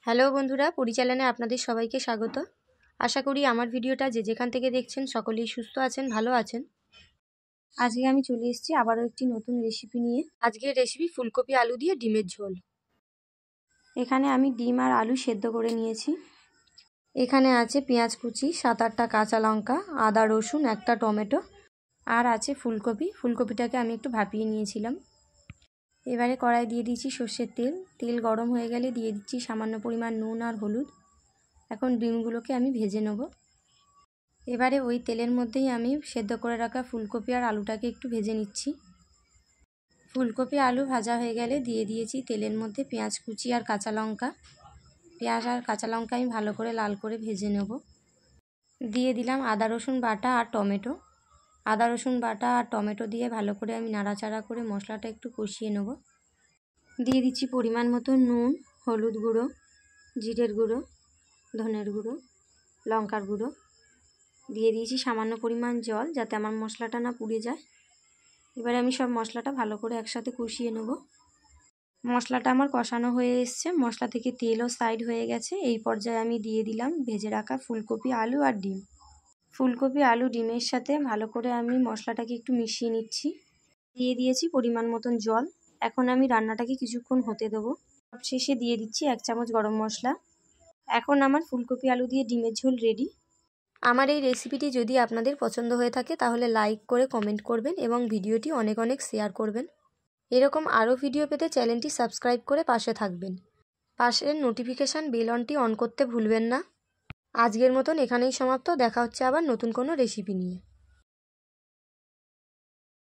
Hello বন্ধুরা, পরিচালনায় আপনাদের সবাইকে স্বাগত। আশা করি আমার ভিডিওটা যে যেখান থেকে দেখছেন সকলেই সুস্থ আছেন, ভালো আছেন। আজকে আমি চলে এসেছি আবারও একটি নতুন রেসিপি নিয়ে। আজকের রেসিপি ফুলকপি আলু দিয়ে ডিমের ঝোল। এখানে আমি ডিম আর আলু সেদ্ধ করে নিয়েছি। এখানে আছে পেঁয়াজ কুচি, 7-8টা কাঁচা লঙ্কা, আদা রসুন, একটা টমেটো, আর আছে ফুলকপি। ফুলকপিটাকে আমি একটু ভাপিয়ে নিয়েছিলাম। এবারে কড়াই দিয়ে দিচ্ছি সর্ষের তেল। তেল গরম হয়ে গেলে দিয়ে দিচ্ছি সামান্য পরিমাণ নুন আর হলুদ। এখন ডিমগুলোকে আমি ভেজে নেব। এবারে ওই তেলের মধ্যেই আমি সেদ্ধ করে রাখা ফুলকপি আর আলুটাকে একটু ভেজে নিচ্ছি। ফুলকপি আলু ভাজা হয়ে গেলে দিয়ে দিয়েছি তেলের মধ্যে পেঁয়াজ কুচি আর কাঁচা লঙ্কা। পেঁয়াজ আর কাঁচা লঙ্কা আমি ভালো করে লাল করে ভেজে নেব। দিয়ে দিলাম আদা রসুন বাটা আর টমেটো। আদা রসুন বাটা আর টমেটো দিয়ে ভালো করে আমি নাড়াচাড়া করে মশলাটা একটু কষিয়ে নেব। দিয়ে দিচ্ছি পরিমাণ মতো নুন, হলুদ গুঁড়ো, জিরের গুঁড়ো, ধনের গুঁড়ো, লঙ্কার গুঁড়ো। দিয়ে দিয়েছি সামান্য পরিমাণ জল, যাতে আমার মশলাটা না পুড়ে যায়। এবারে আমি সব মশলাটা ভালো করে একসাথে কষিয়ে নেব। মশলাটা আমার কষানো হয়ে এসছে, মশলা থেকে তেলও সাইড হয়ে গেছে। এই পর্যায়ে আমি দিয়ে দিলাম ভেজে রাখা ফুলকপি আলু আর ডিম। ফুলকপি আলু ডিমের সাথে ভালো করে আমি মশলাটাকে একটু মিশিয়ে নিচ্ছি। দিয়ে দিয়েছি পরিমাণ মতন জল। এখন আমি রান্নাটাকে কিছুক্ষণ হতে দেবো। সবশেষে দিয়ে দিচ্ছি 1 চামচ গরম মশলা। এখন আমার ফুলকপি আলু দিয়ে ডিমের ঝোল রেডি। আমার এই রেসিপিটি যদি আপনাদের পছন্দ হয়ে থাকে তাহলে লাইক করে কমেন্ট করবেন এবং ভিডিওটি অনেক অনেক শেয়ার করবেন। এরকম আরও ভিডিও পেতে চ্যানেলটি সাবস্ক্রাইব করে পাশে থাকবেন। পাশের নোটিফিকেশান বেল অনটি অন করতে ভুলবেন না। আজকের মতন এখানেই সমাপ্ত। দেখা হচ্ছে আবার নতুন কোনো রেসিপি নিয়ে।